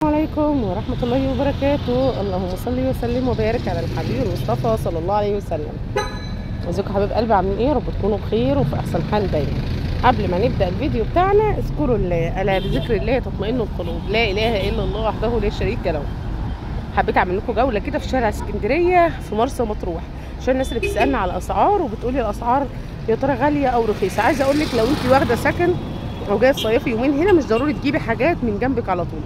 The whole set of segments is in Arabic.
السلام عليكم ورحمة الله وبركاته. اللهم صل وسلم وبارك على الحبيب المصطفى صلى الله عليه وسلم. ازيكم حبايب قلبي، عاملين ايه؟ رب تكونوا بخير وفي احسن حال دايما. قبل ما نبدا الفيديو بتاعنا اذكروا الله، الا بذكر الله تطمئن القلوب، لا اله الا الله وحده لا شريك له. حبيت اعمل لكم جوله كده في شارع اسكندريه في مرسى مطروح، عشان الناس اللي بتسالنا على الاسعار وبتقولي الاسعار يا ترى غاليه او رخيصه. عايزه اقول لك لو انت واخده سكن او جايه تصيفي يومين هنا مش ضروري تجيبي حاجات من جنبك على طول.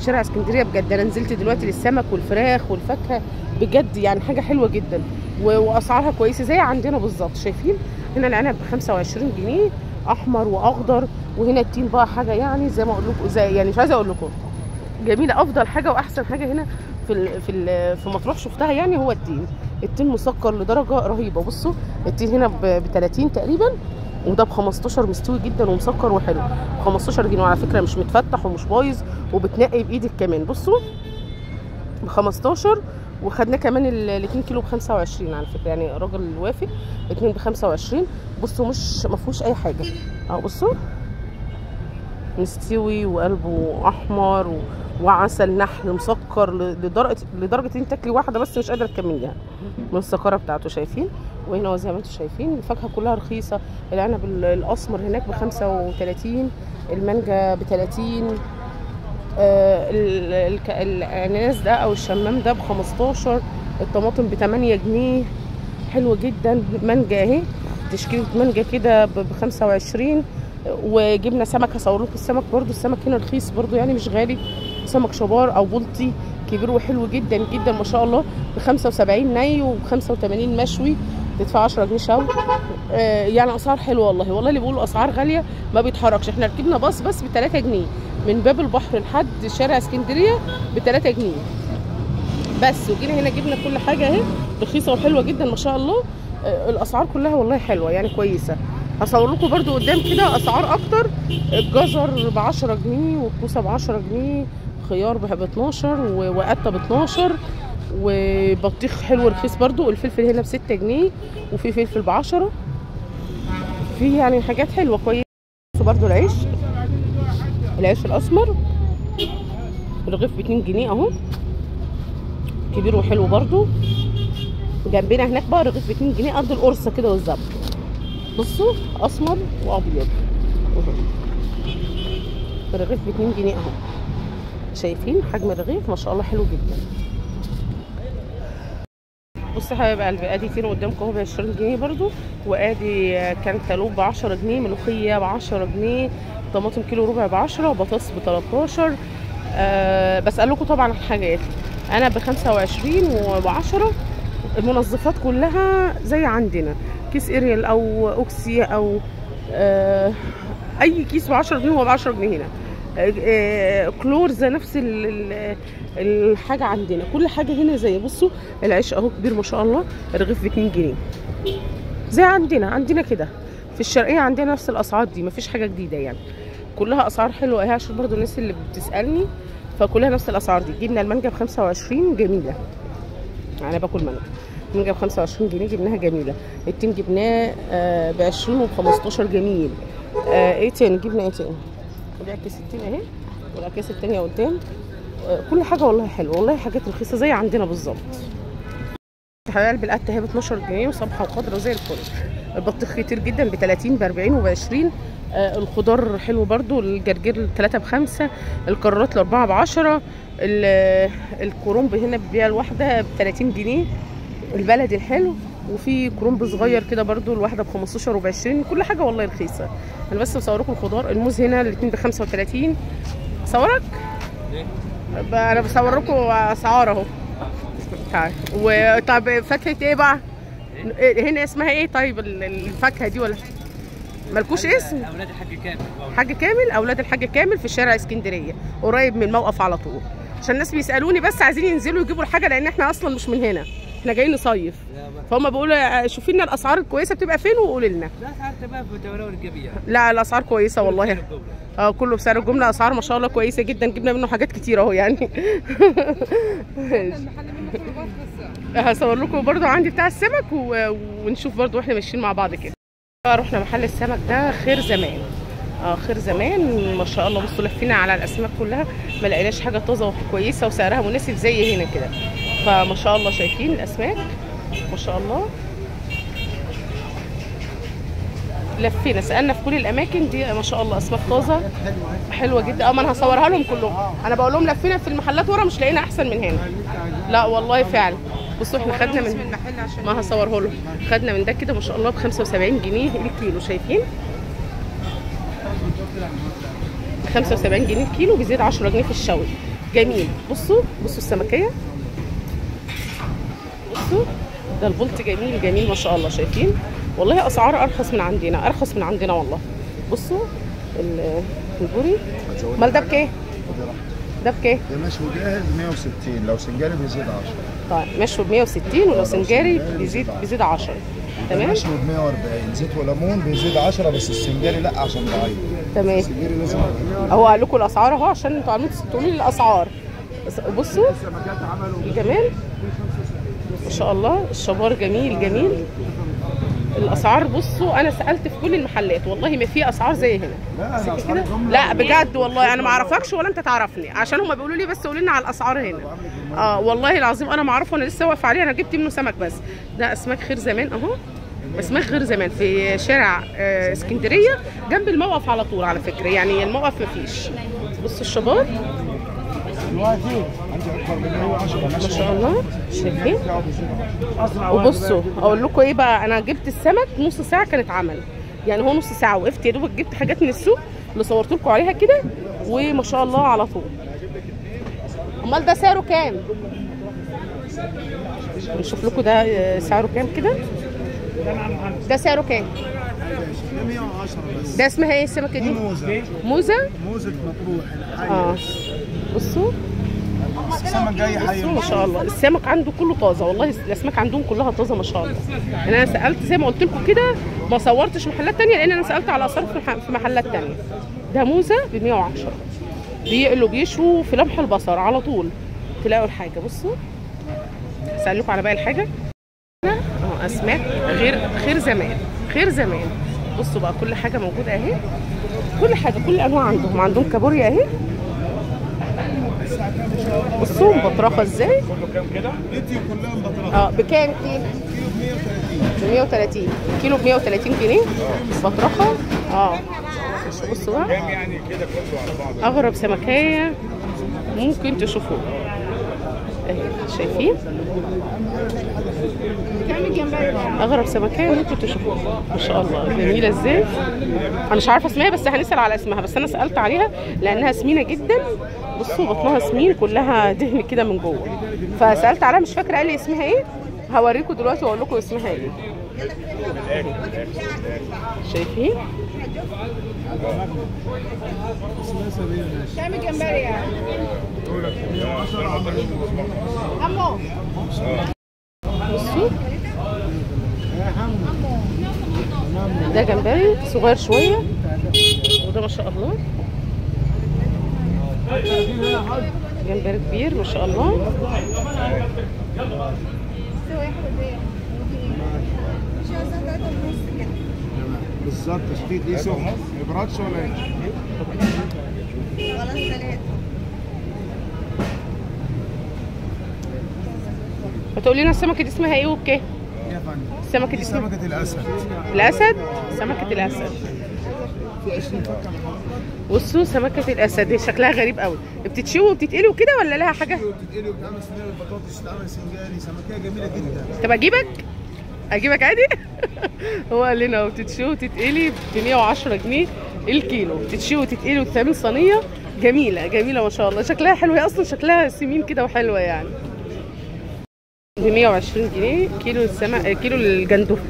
شارع اسكندريه بجد انا نزلت دلوقتي للسمك والفراخ والفاكهه، بجد يعني حاجه حلوه جدا واسعارها كويسه زي عندنا بالظبط. شايفين هنا العنب ب 25 جنيه احمر واخضر، وهنا التين بقى حاجه يعني زي ما اقول لكم، زي يعني مش عايزه اقول لكم جميله. افضل حاجه واحسن حاجه هنا في مطروح شفتها يعني هو التين مسكر لدرجه رهيبه. بصوا التين هنا ب 30 تقريبا، وده ب 15 مستوي جدا ومسكر وحلو. 15 جنيه وعلى فكره مش متفتح ومش بايظ وبتنقي بايدك كمان. بصوا ب 15، وخدنا كمان ال 2 كيلو ب 25 على فكره، يعني راجل وافق 2 ب 25. بصوا مش ما فيهوش اي حاجه اهو، بصوا مستوي وقلبه احمر وعسل نحل مسكر لدرجه ان تاكلي واحده بس مش قادره تكمليها من السكره بتاعته. شايفين؟ وهنا زي ما انتم شايفين الفاكهه كلها رخيصه. العنب الاسمر هناك ب 35، المانجا ب 30، الاناناس ده او الشمام ده ب 15، الطماطم ب 8 جنيه حلوه جدا. مانجا اهي تشكيله مانجا كده ب 25. وجبنا سمك، هصور لكم السمك برده. السمك هنا رخيص برده يعني مش غالي، سمك شبار او بلطي كبير وحلو جدا جدا ما شاء الله ب 75 ني وب 85 مشوي، تدفع 10 جنيه شوي. يعني اسعار حلوه والله. والله اللي بيقولوا اسعار غاليه ما بيتحركش. احنا ركبنا باص بس ب 3 جنيه من باب البحر لحد شارع اسكندريه ب 3 جنيه بس، وجينا هنا جبنا كل حاجه اهي رخيصه وحلوه جدا ما شاء الله. الاسعار كلها والله حلوه يعني كويسه. هصور لكم برده قدام كده اسعار اكتر. الجزر ب 10 جنيه والكوسه ب 10 جنيه، خيار ب 12 وقته ب 12، وبطيخ حلو رخيص برده. الفلفل هنا ب 6 جنيه وفي فلفل ب 10. في يعني حاجات حلوه كويسه برده. العيش الاسمر الرغيف ب 2 جنيه اهو، كبير وحلو برده. جنبنا هناك بقى رغيف ب 2 جنيه قد القرصه كده بالظبط. بصوا اسمر وابيض الرغيف ب 2 جنيه اهو. شايفين حجم الرغيف ما شاء الله حلو جدا. بصوا يا حبايب قلبي، ادي تين قدامكم اهو ب 20 جنيه برده، وادي كانتالوب ب 10 جنيه، ملوخيه ب 10 جنيه، طماطم كيلو ربع ب 10، وبطاطس ب 13. بسألكم طبعا الحاجات انا ب 25 وب 10. المنظفات كلها زي عندنا، كيس اريال او اوكسي او اي كيس ب 10 جنيه هو ب 10 جنيه هنا. كلورز نفس الحاجه عندنا، كل حاجه هنا زي. بصوا العيش اهو كبير ما شاء الله، الرغيف ب 2 جنيه زي عندنا كده في الشرقيه. عندنا نفس الاسعار دي، مفيش حاجه جديده يعني، كلها اسعار حلوه اهي عشان برضو الناس اللي بتسالني، فكلها نفس الاسعار دي. جبنا المانجا ب 25 جميله، انا باكل مانجا ب 25 جنيه جبناها جميله. التين جبناه ب 20 وب 15 جميل. ايه تاني جبنا؟ ايه تاني؟ الاكياس التين اهي والاكياس التانيه قدام. كل حاجه والله حلوه، والله حاجات رخيصه زي عندنا بالظبط. حبايب القته اهي ب 12 جنيه وصبحه وخضره زي الفل. البطيخ كتير جدا ب 30 ب 40 وب 20. الخضار حلو برده، الجرجير 3 ب 5، الكرات ال4 ب 10، الكرنب هنا بتبيع الواحده ب 30 جنيه البلدي الحلو، وفي كرنب صغير كده برده الواحده ب 15 وب 20. كل حاجه والله رخيصه. انا بس بصور لكم الخضار. الموز هنا الاثنين ب 35. اصورك؟ انا بصور لكم اسعار اهو. طب فاكهه ايه بقى هنا؟ اسمها ايه طيب الفاكهه دي؟ ولا مالكوش اسم؟ اولاد الحاج كامل. حاج كامل، اولاد الحاج كامل في شارع اسكندريه قريب من الموقف على طول. عشان الناس بيسالوني بس عايزين ينزلوا يجيبوا الحاجه، لان احنا اصلا مش من هنا، احنا جايين نصيف، فهم بيقولوا شوفي لنا الاسعار الكويسه بتبقى فين وقولي لنا. لا اسعار تمام في الدوله الجميع. لا الاسعار كويسه والله. كله بسعر الجمله، اسعار ما شاء الله كويسه جدا. جبنا منه حاجات كتير اهو يعني. هصور لكم برده عندي بتاع السمك ونشوف برده واحنا ماشيين مع بعض كده. رحنا محل السمك ده خير زمان. خير زمان ما شاء الله. بصوا لفينا على الاسماك كلها ما لقيناش حاجه طازه وكويسه وسعرها مناسب زي هنا كده. فما شاء الله شايفين الاسماك ما شاء الله. لفينا سالنا في كل الاماكن دي ما شاء الله اسماك طازه حلوه جدا. ما انا هصورها لهم كلهم. انا بقول لهم لفينا في المحلات ورا مش لاقينا احسن من هنا. لا والله فعلا. بصوا احنا خدنا من ما هصوره لهم. خدنا من ده كده ما شاء الله ب 75 جنيه الكيلو. شايفين 75 جنيه الكيلو بيزيد 10 جنيه في الشوي. جميل. بصوا السمكيه. بصوا ده البلط جميل جميل ما شاء الله. شايفين والله اسعار ارخص من عندنا والله. بصوا البوري مال ده بكام؟ ده بكام؟ ده مشوي جاهز 160 لو سنجاري بيزيد 10. طيب مشوي ب 160 ولو سنجاري بيزيد 10. تمام. مشوي ب 140 زيت وليمون بيزيد 10 بس السنجاري لا عشان ضعيف. تمام. السنجاري لازم هو قال لكم الاسعار اهو عشان انتوا عاملين تقولوا لي الاسعار. بصوا الجمال ما شاء الله. الشبار جميل. الاسعار بصوا انا سالت في كل المحلات والله ما في اسعار زي هنا. لا بجد والله انا ما اعرفكش ولا انت تعرفني عشان هم بيقولوا لي بس قولوا لنا على الاسعار هنا. والله العظيم انا ما اعرفه. انا لسه واقفه عليه. انا جبت منه سمك بس. ده اسماك خير زمان اهو. اسماك خير زمان في شارع اسكندريه جنب الموقف على طول على فكره. يعني الموقف ما فيش. بصوا الشباب ما شاء الله. شايفين. وبصوا اقول لكم ايه بقى. انا جبت السمك نص ساعه كانت عمل. يعني هو نص ساعه وقفت يا دوبك جبت حاجات من السوق اللي صورت لكم عليها كده وما شاء الله على طول. امال ده سعره كام؟ نشوف لكم ده سعره كام كده. ده سعره كام؟ 110 بس. ده اسمها ايه السمكه دي؟ موزه مطروح. بصوا السمك جاي حي. ما شاء الله السمك عنده كله طازه والله. الاسماك عندهم كلها طازه ما شاء الله. يعني انا سالت زي ما قلت لكم كده ما صورتش محلات ثانيه لان انا سالت على اسعار في محلات ثانيه. ده موزه ب 110 بيقلوا بيشووا في لمح البصر على طول تلاقوا الحاجه. بصوا اسال لكم على باقي الحاجه. اسماك خير زمان. بصوا بقى كل حاجه موجوده اهي. كل حاجه كل الانواع عندهم كابوريا اهي. بصوا مبطرخه ازاي. كله كام كده؟ دي كلها مبطرخه. بكام كيلو؟ ب 130 كيلو ب 130 جنيه بطرخه. بصوا بقى كام يعني كده كله على بعضه. اغرب سمكيه ممكن تشوفوها اهي. شايفين اغرب سمكيه ممكن تشوفوها ما شاء الله. جميله ازاي. انا مش عارفه اسمها بس هنسال على اسمها. بس انا سالت عليها لانها سمينه جدا. بصوا بطنها سمين كلها دهن كده من جوه. فسالت عليها مش فاكره قال لي اسمها ايه. هوريكم دلوقتي واقول لكم اسمها ايه. شايفين كام الجمبري يعني؟ بصوا ده جمبري صغير شويه وده ما شاء الله جمبري كبير ما شاء الله. بالظبط. تشتيت ايه سخن؟ ما يبردش ولا ايه؟ خلاص 3. هتقولي لنا السمكه دي اسمها ايه وبكام؟ يا فندم السمكه دي اسمها سمكة الأسد. سمكه الاسد. في 20 فكة. بصوا سمكه الاسد دي شكلها غريب قوي. بتتشوي وبتتقلي وكده ولا لها حاجه؟ بتتقلي وبتعمل صينية البطاطس وتتعمل سنجاري. سمكية جميلة جدا. طب اجيبك عادي. هو قال لنا وبتتشوي وتتقلي ب 110 جنيه الكيلو. بتتشوي وتتقلي وتتعمل صينيه جميله ما شاء الله. شكلها حلو. هي اصلا شكلها سمين كده وحلوه يعني. ب 120 جنيه كيلو كيلو الجندوفلي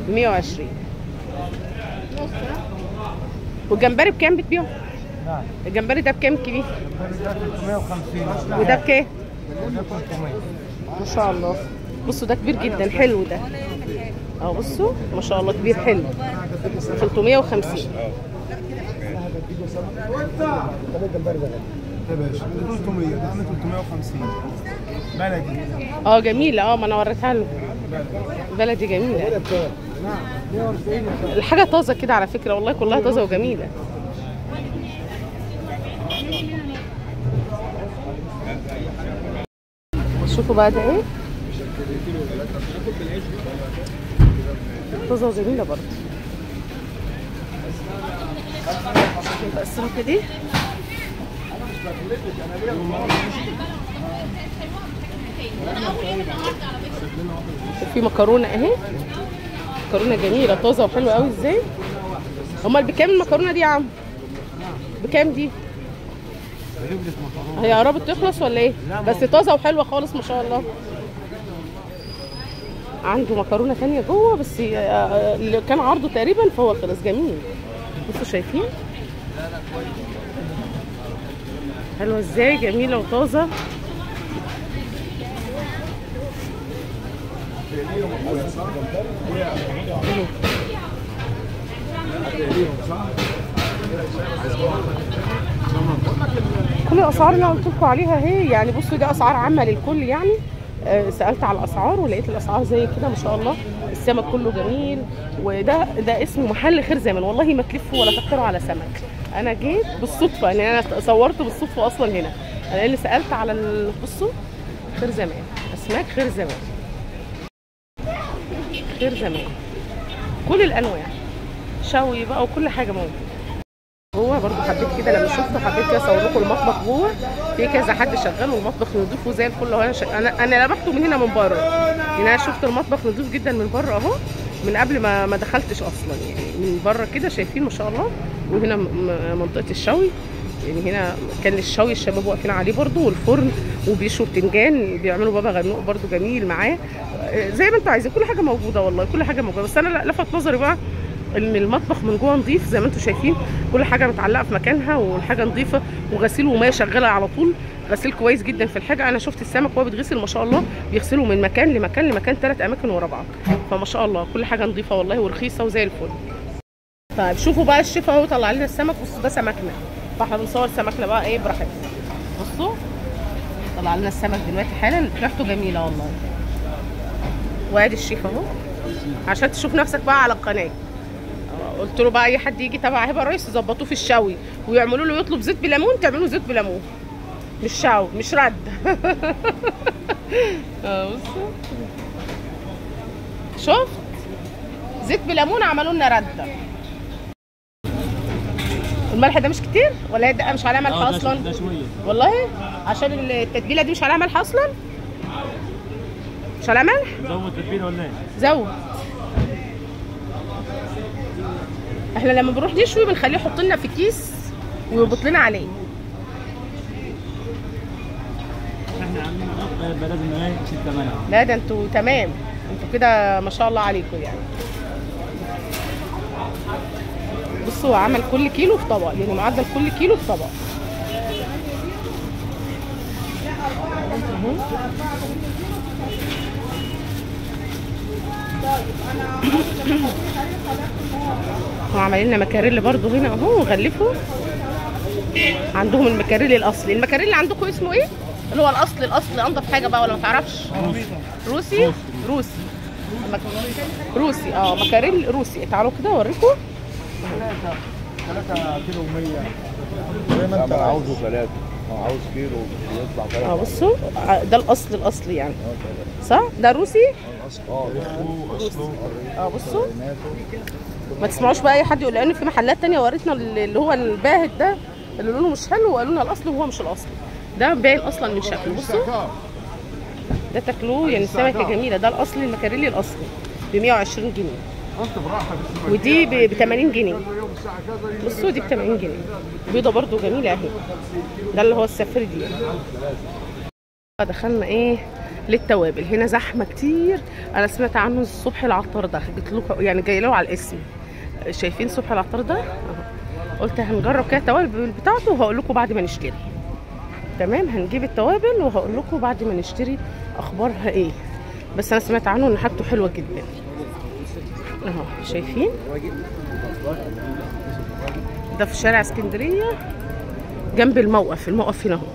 ب 120. والجمبري بكام بتبيعه؟ نعم. الجمبري ده بكام كيلو؟ 350. وده بكام؟ وده 300. ما شاء الله. بصوا ده كبير جدا حلو ده. بصوا ما شاء الله كبير حلو 350. يا باشا 300 ده عامل 350 بلدي. جميله. ما انا وريتها له. بلدي جميله. نعم 140. الحاجه طازه كده على فكره، والله كلها طازه وجميله. شوفوا بقى ده ايه، طازه وجميله برضه. بقى السمكه دي وفي مكرونه اهي، مكرونه جميله طازه وحلوه قوي ازاي. امال بكام المكرونه دي يا عم؟ بكام دي؟ هي قربت تخلص ولا ايه؟ بس طازه وحلوه خالص ما شاء الله. عنده مكرونه ثانيه جوه بس اللي كان عرضه تقريبا فهو خلص. جميل، بصوا شايفين حلوه ازاي، جميله وطازه. كل الاسعار اللي انا قلت لكم عليها اهي، يعني بصوا دي اسعار عامه للكل يعني. سالت على الاسعار ولقيت الاسعار زي كده ما شاء الله. السمك كله جميل، وده اسمه محل خير زمان، والله ما تلفوا ولا تختاروا على سمك. انا جيت بالصدفه، يعني انا صورت بالصدفه اصلا هنا، انا اللي سالت على بصوا خير زمان، اسماك خير زمان، خير زمان كل الانواع، شوي بقى وكل حاجه موجوده جوه. برضو حبيت كده لما شفته، حبيت كده اصور لكم المطبخ جوه، في كذا حد شغال والمطبخ نضيف وزي الفل. انا لمحته من هنا من بره، يعني انا شفت المطبخ نضيف جدا من بره اهو، من قبل ما دخلتش اصلا، يعني من بره كده شايفين ما شاء الله. وهنا منطقه الشوي، يعني هنا كان الشوي الشباب واقفين عليه برضو، والفرن وبيشوا بتنجان، بيعملوا بابا غنوق برضو جميل معاه، زي ما انتوا عايزين كل حاجه موجوده، والله كل حاجه موجوده. بس انا لفت نظري بقى ان المطبخ من جوه نظيف زي ما انتم شايفين، كل حاجه متعلقه في مكانها والحاجه نظيفه، وغسيل وميه شغاله على طول، غسيل كويس جدا في الحاجه. انا شفت السمك وهو بيتغسل ما شاء الله، بيغسلوا من مكان لمكان لمكان 3 اماكن ورا بعض، فما شاء الله كل حاجه نظيفه والله ورخيصه وزي الفل. طيب شوفوا بقى الشيف اهو طلع لنا السمك. بصوا ده سمكنا، فاحنا بنصور سمكنا بقى ايه براحتنا. بصوا طلع لنا السمك دلوقتي حالا، ريحته جميله والله. وادي الشيف اهو عشان تشوف نفسك بقى على القناه. قلت له بقى اي حد يجي تبع هبه الريس يظبطوه في الشوي ويعملوا له يطلب زيت بليمون، تعملوا زيت بليمون مش شوي مش رد. بصوا شفت زيت بليمون عملوا لنا رده. الملح ده مش كتير ولا هي الدقه مش عليها ملح اصلا؟ ده شويه والله، عشان التتبيله دي مش عليها ملح اصلا، مش عليها ملح. زود تتبيله ولا ايه؟ زود. احنا لما بنروح نشوي بنخليه يحط لنا في كيس ويربط لنا عليه. احنا عاملين نحط يبقى لازم ايه 6 ملعقه. لا ده انتوا تمام، انتوا كده ما شاء الله عليكم يعني. بصوا عمل كل كيلو في طبق، يعني معدل كل كيلو في طبق. وعملين لنا مكاريل برضو هنا اهو وغلفوا. عندهم المكاريل الاصلي. المكاريل اللي عندكم اسمه ايه؟ اللي هو الاصل انضف حاجه بقى ولا ما تعرفش؟ روسي. روسي مكاريل روسي. تعالوا كده اوريكم. 3 كيلو و100 زي ما انت عاوزه 3 عاوز كيلو يطلع 3. بصوا ده الاصل يعني صح؟ ده روسي؟ بصوا ما تسمعوش بقى اي حد يقول، لان في محلات تانية وريتنا اللي هو الباهت ده اللي لونه مش حلو وقالوا لنا الاصل وهو مش الاصل. ده باين اصلا من شكله. بصوا ده تاكلوه، يعني السمكه جميله. ده الاصلي المكاريلي الاصلي ب 120 جنيه، ودي ب 80 جنيه. بصوا دي ب 80 جنيه. بيضه برده جميله اهي. ده اللي هو السفردي. دخلنا ايه للتوابل. هنا زحمه كتير. انا سمعت عنه الصبح العطار ده، جيت له يعني جاي له على الاسم. شايفين صبح العطار ده اهو. قلت هنجرب كده التوابل بتاعته وهقول لكم بعد ما نشتري. تمام، هنجيب التوابل وهقول لكم بعد ما نشتري اخبارها ايه. بس انا سمعت عنه ان حاجته حلوه جدا اهو. شايفين ده في شارع اسكندريه جنب الموقف هنا اهو.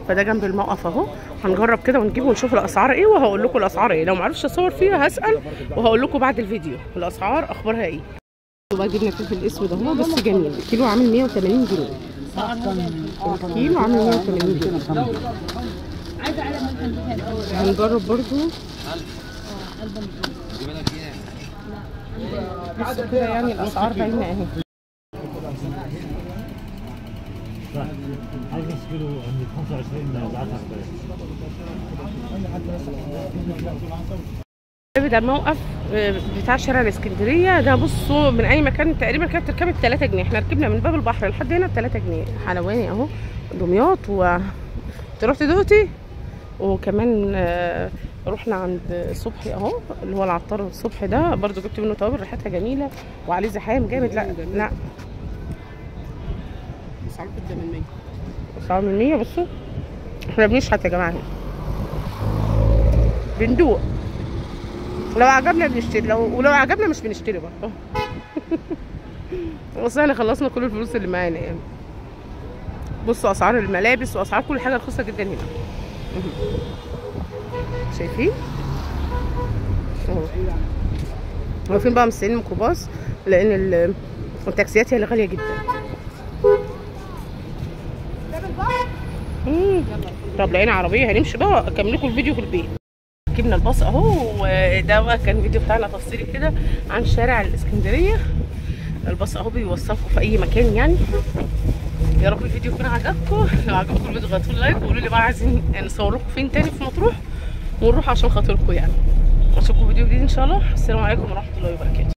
فده جنب الموقف اهو. هنجرب كده ونجيب ونشوف الاسعار ايه، وهقول لكم الاسعار ايه. لو معرفش اصور فيها هسال وهقول لكم بعد الفيديو الاسعار اخبارها ايه. بقى جبنا الفلفل الاسود اهو بس جميل، الكيلو عامل 180 جنيه. الكيلو عامل 180 جنيه. هنجرب برضو بس كده يعني الاسعار باينه اهي. عايز نص كيلو عند 25 ده الموقف بتاع شارع الاسكندريه ده. بصوا من اي مكان تقريبا كانت تركبي 3 جنيه، احنا ركبنا من باب البحر لحد هنا ب 3 جنيه. حلواني اهو دمياط، ورحت دقتي وكمان رحنا عند صبحي اهو اللي هو العطار الصبحي ده برضو، جبت منه توابل ريحتها جميله وعليه زحام جامد. لا اسعار بتبدا من 100. اسعار من 100. بصوا احنا بنشحت يا جماعه هنا، بندوق، لو عجبنا بنشتري، ولو عجبنا مش بنشتري برضه. بس احنا خلصنا كل الفلوس اللي معانا يعني. بصوا اسعار الملابس واسعار كل حاجه رخيصه جدا هنا. شايفين اهو. واقفين بقى مستنيين الميكروباص لان التاكسيات هي اللي غاليه جدا. طب لقينا عربيه هنمشي بقى اكمل لكم الفيديو في البيت. ركبنا الباص اهو، وده بقى كان فيديو بتاعنا تفصيلي كده عن شارع الاسكندريه. الباص اهو بيوصلكم في اي مكان يعني. يا رب الفيديو يكون عجبكم. لو عجبكم الفيديو غطوا لايك وقولوا لي بقى عايزين نصور لكم فين تاني في مطروح ونروح عشان خاطركم يعني. اشوفكم فيديو جديد ان شاء الله. السلام عليكم ورحمه الله وبركاته.